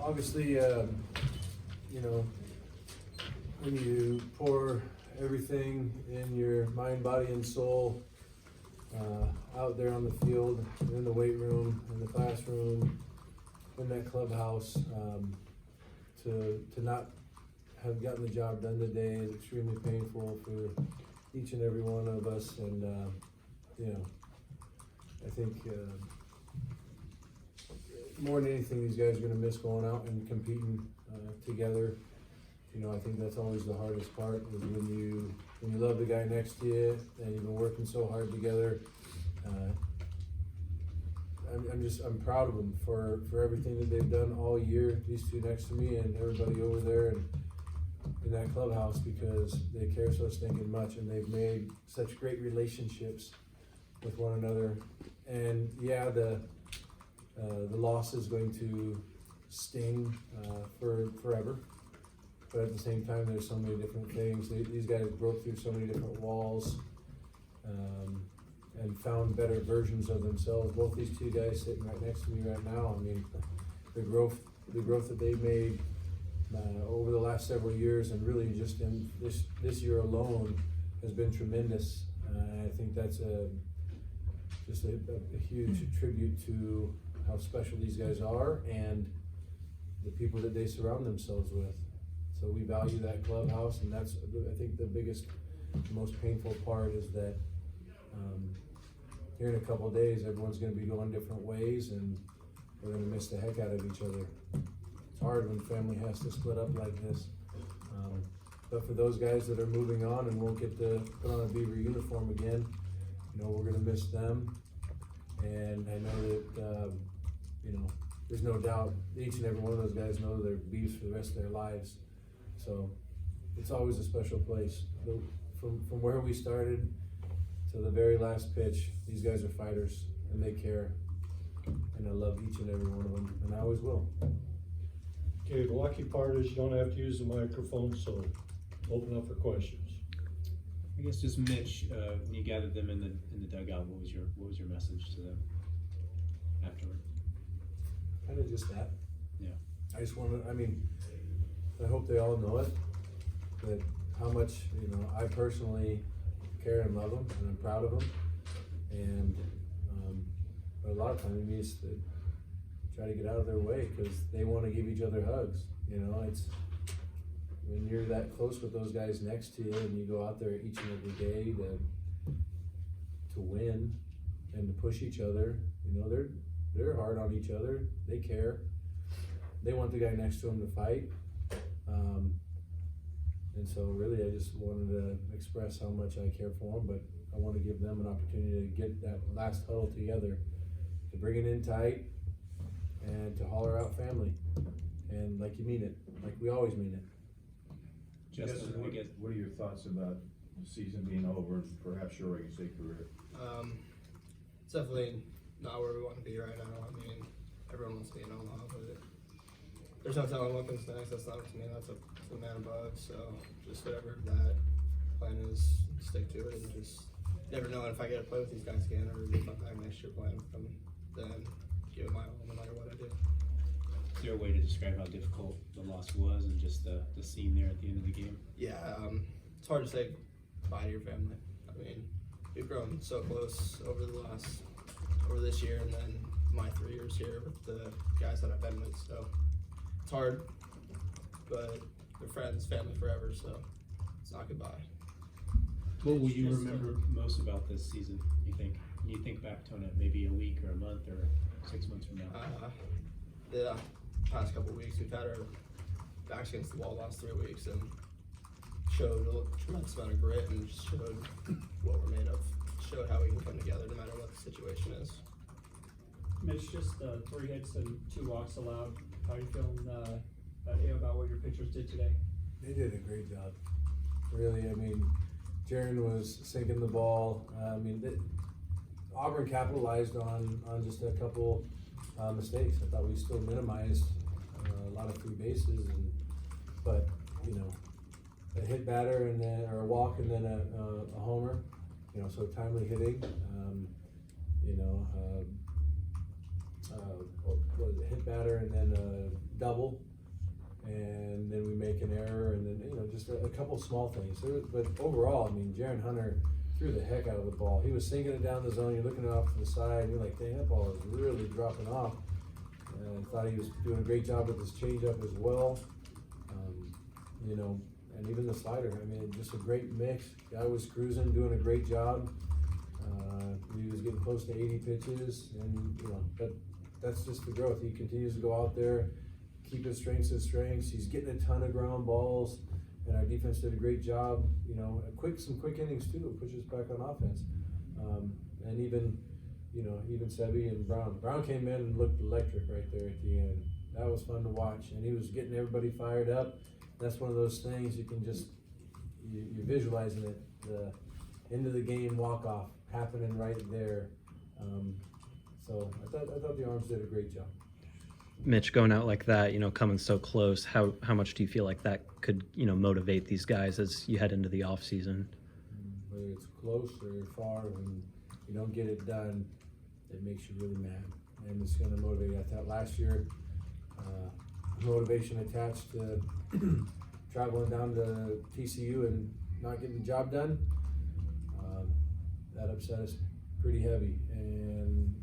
obviously, you know, when you pour everything in your mind, body, and soul out there on the field, in the weight room, in the classroom, in that clubhouse, to not have gotten the job done today is extremely painful for each and every one of us. And you know, I think more than anything, these guys are going to miss going out and competing together. You know, I think that's always the hardest part, is when you love the guy next to you and you've been working so hard together. I'm proud of them for everything that they've done all year. These two next to me and everybody over there and in that clubhouse, because they care so stinking much, and they've made such great relationships with one another. And yeah, the loss is going to sting for forever. But at the same time, there's so many different things. These guys broke through so many different walls and found better versions of themselves. Both these two guys sitting right next to me right now, I mean, the growth that they've made over the last several years, and really just in this year alone, has been tremendous. I think that's just a huge tribute to how special these guys are and the people that they surround themselves with. So we value that clubhouse, and that's, I think, the biggest, most painful part is that here in a couple of days, everyone's going to be going different ways, and we're going to miss the heck out of each other. It's hard when family has to split up like this. But for those guys that are moving on and won't get to put on a Beaver uniform again, you know, we're going to miss them. And I know that, you know, there's no doubt each and every one of those guys know they're Beavs for the rest of their lives. So it's always a special place. From where we started to the very last pitch, these guys are fighters and they care. And I love each and every one of them, and I always will. Okay, the lucky part is you don't have to use the microphone, so open up for questions. I guess just Mitch, when you gathered them in the dugout, what was your message to them afterward? Kind of just that. Yeah. I just want to, I mean, I hope they all know it, that how much, you know, I personally care and love them, and I'm proud of them. And but a lot of times it means to try to get out of their way, because they want to give each other hugs. You know, it's when you're that close with those guys next to you, and you go out there each and every day to win and to push each other. You know, they're hard on each other. They care. They want the guy next to them to fight. And so really, I just wanted to express how much I care for them, but I want to give them an opportunity to get that last huddle together, to bring it in tight, and to holler out family. And like you mean it, like we always mean it. Justin, what are your thoughts about the season being over and perhaps your regular career? It's definitely not where we want to be right now. I mean, everyone wants to be in Omaha, but there's no telling what comes next. That's not up to me. That's up to the man above. So just whatever that plan is, stick to it, and just never know if I get to play with these guys again, or if I'm back next year playing with them, then give it my all no matter what I do. Is there a way to describe how difficult the loss was and just the scene there at the end of the game? Yeah, it's hard to say bye to your family. I mean, we've grown so close over this year, and then my 3 years here with the guys that I've been with. So it's hard, but they're friends, family forever. So it's not goodbye. What will you remember most about this season, you think? When you think back to it, maybe a week or a month or 6 months from now? The past couple of weeks, we've had our backs against the wall the last 3 weeks, and showed a tremendous amount of grit, and just showed what we're made of. Showed how we can come together no matter what the situation is. Mitch, just 3 hits and 2 walks allowed. How are you feeling about what your pitchers did today? They did a great job. Really, I mean, Jaren was sinking the ball. I mean, Auburn capitalized on just a couple mistakes. I thought we still minimized a lot of free bases, but you know, a hit batter and then or a walk and then a homer. You know, so timely hitting. You know, hit batter and then a double, and then we make an error, and then, you know, just a couple small things. But overall, I mean, Jaren Hunter threw the heck out of the ball. He was sinking it down the zone. You're looking off to the side, and you're like, dang, that ball is really dropping off. And I thought he was doing a great job with his changeup as well. You know, and even the slider. I mean, just a great mix. Guy was cruising, doing a great job. He was getting close to 80 pitches, and you know, but that's just the growth. He continues to go out there, keep his strengths as strengths. He's getting a ton of ground balls, and our defense did a great job. You know, some quick innings too, pushes back on offense. And even, you know, even Sebi and Brown. Brown came in and looked electric right there at the end. That was fun to watch, and he was getting everybody fired up. That's one of those things you can just, you're visualizing it, the end of the game walk-off happening right there. So I thought the Arms did a great job. Mitch, going out like that, you know, coming so close, how much do you feel like that could, you know, motivate these guys as you head into the off season? Whether it's close or far, when you don't get it done, it makes you really mad, and it's going to motivate you. I thought last year, motivation attached to traveling down to TCU and not getting the job done, that upset us pretty heavy, and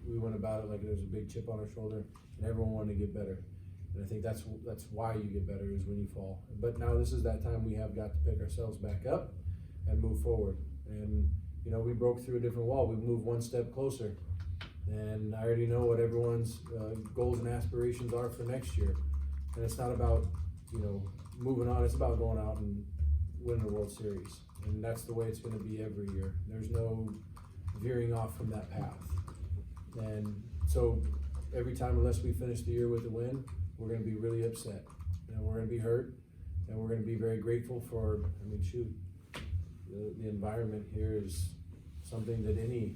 we went about it like there was a big chip on our shoulder, and everyone wanted to get better. And I think that's why you get better, is when you fall. But now this is that time we have got to pick ourselves back up and move forward. And you know, we broke through a different wall. We moved one step closer, and I already know what everyone's goals and aspirations are for next year. And it's not about, you know, moving on. It's about going out and winning the World Series, and that's the way it's going to be every year. There's no veering off from that path. And so every time, unless we finish the year with a win, we're going to be really upset, and we're going to be hurt, and we're going to be very grateful for, I mean, shoot, the environment here is something that any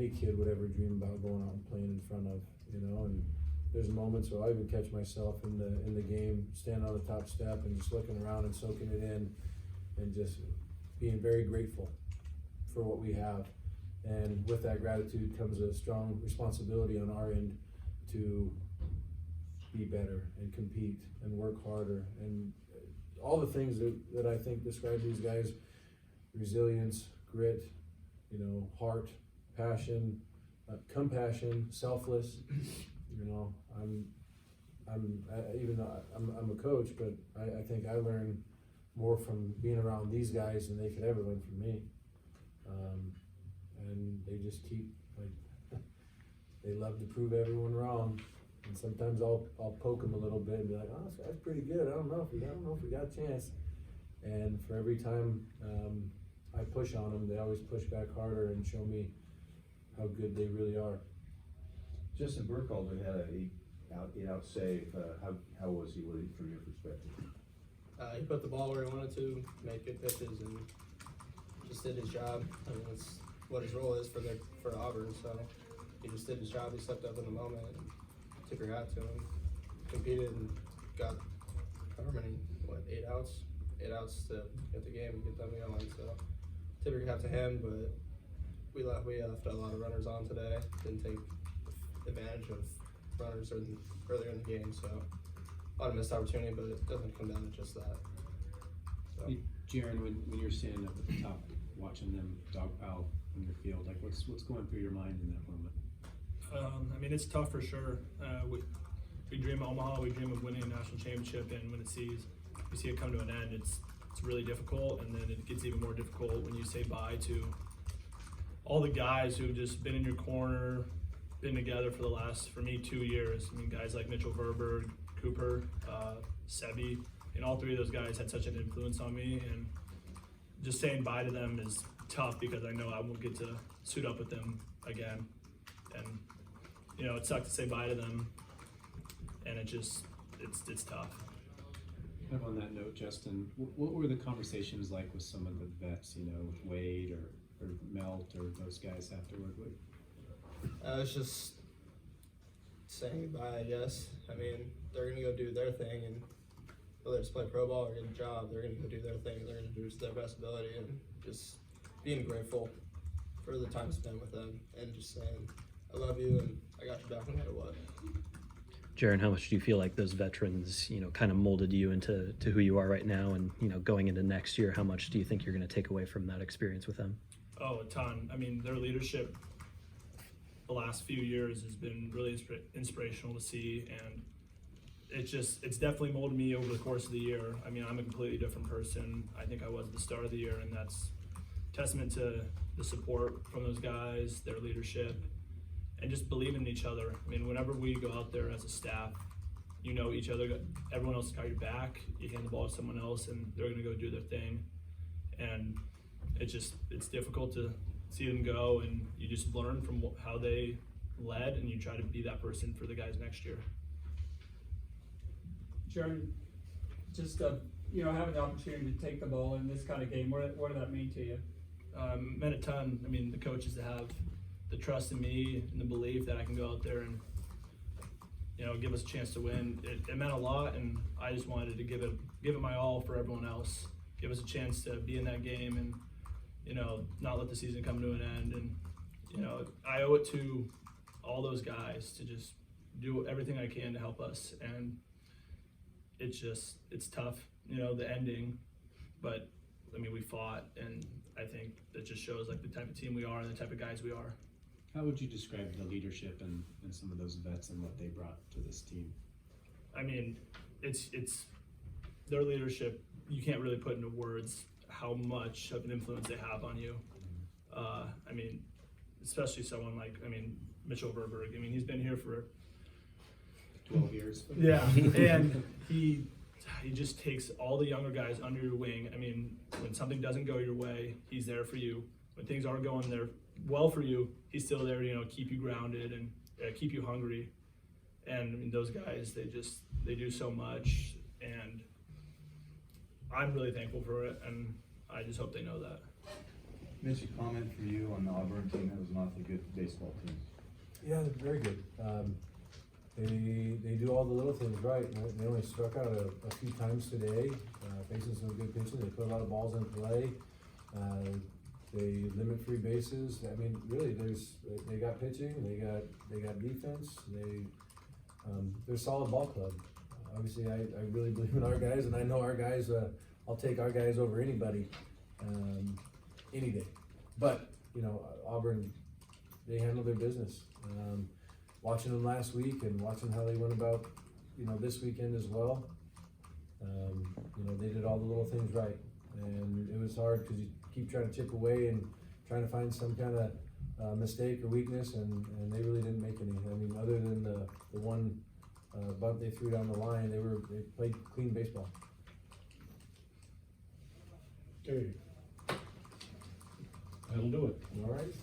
kid would ever dream about going out and playing in front of, you know. And there's moments where I even catch myself in the game, standing on the top step and just looking around and soaking it in, and just being very grateful for what we have. And with that gratitude comes a strong responsibility on our end to be better and compete and work harder, and all the things that I think describe these guys: resilience, grit, you know, heart, passion, compassion, selfless. You know, even though I'm a coach, but I think I learn more from being around these guys than they could ever learn from me. And they just keep, like, they love to prove everyone wrong. And sometimes I'll poke them a little bit and be like, oh, that's pretty good. I don't know if we got a chance. And for every time I push on them, they always push back harder and show me how good they really are. Justin Burkhalter had an eight-out save. How was he from your perspective? He put the ball where he wanted to, make good pitches, and just did his job. I mean, that's what his role is for Auburn. So he just did his job. He stepped up in the moment and took her hat to him, competed, and got however many, 8 outs? 8 outs to get the game and get them going. So tip your hat to him, but we left a lot of runners on today. Didn't take advantage of runners earlier in the game, so a lot of missed opportunity, but it doesn't come down to just that. So. Jaren, when you're standing up at the top, watching them dogpile in your field, like what's going through your mind in that moment? I mean, it's tough for sure. We dream of Omaha, we dream of winning a national championship, and when we see it come to an end, it's really difficult, and then it gets even more difficult when you say bye to all the guys who've just been in your corner, been together for the last, for me, 2 years. I mean, guys like Mitchell Verberg, Cooper, Sebi, and all 3 of those guys had such an influence on me, and just saying bye to them is tough because I know I won't get to suit up with them again. And, you know, it sucked to say bye to them, and it's tough. Kind of on that note, Justin, what were the conversations like with some of the vets, you know, with Wade or Melt or those guys afterward? It's just saying goodbye, I guess. I mean, they're going to go do their thing, and whether it's play pro ball or get a job, they're going to go do their thing, and they're going to do it to their best ability, and just being grateful for the time spent with them, and just saying, I love you, and I got your back no matter what. Jaren, how much do you feel like those veterans, kind of molded you into who you are right now? And, going into next year, how much do you think you're going to take away from that experience with them? Oh, a ton. I mean, their leadership the last few years has been really inspirational to see, and it's definitely molded me over the course of the year. I mean, I'm a completely different person I think I was at the start of the year, and that's testament to the support from those guys, their leadership, and just believing in each other. I mean, whenever we go out there as a staff, each other, everyone else has got your back, you hand the ball to someone else and they're gonna go do their thing. And it's difficult to see them go, and you just learn from how they led, and you try to be that person for the guys next year. Jaren, just having the opportunity to take the ball in this kind of game, what did that mean to you? Meant a ton. I mean, the coaches that have the trust in me and the belief that I can go out there and give us a chance to win. It meant a lot, and I just wanted to give it my all for everyone else. Give us a chance to be in that game, and not let the season come to an end. And I owe it to all those guys to just do everything I can to help us. And it's tough, the ending, but I mean, we fought, and I think that just shows like the type of team we are and the type of guys we are. How would you describe the leadership and some of those vets and what they brought to this team? I mean, it's their leadership. You can't really put into words how much of an influence they have on you. I mean, especially someone like, Mitchell Verberg. I mean, he's been here for 12 years. Yeah, and he just takes all the younger guys under your wing. I mean, when something doesn't go your way, he's there for you. When things aren't going there well for you, he's still there to keep you grounded and keep you hungry. And I mean, those guys, they do so much, and I'm really thankful for it, and I just hope they know that. Mitch, a comment for you on the Auburn team. That was an awfully good baseball team. Yeah, they're very good. They do all the little things right. They only struck out a few times today, facing some good pitching. They put a lot of balls in play. They limit free bases. I mean, really, they got pitching. They got defense. They're a solid ball club. Obviously, I really believe in our guys, and I know our guys. I'll take our guys over anybody, any day. But Auburn, they handle their business. Watching them last week and watching how they went about, this weekend as well. They did all the little things right, and it was hard because you keep trying to chip away and trying to find some kind of mistake or weakness, and they really didn't make any. I mean, other than the one bunt they threw down the line, they played clean baseball. Okay. That'll do it. All right.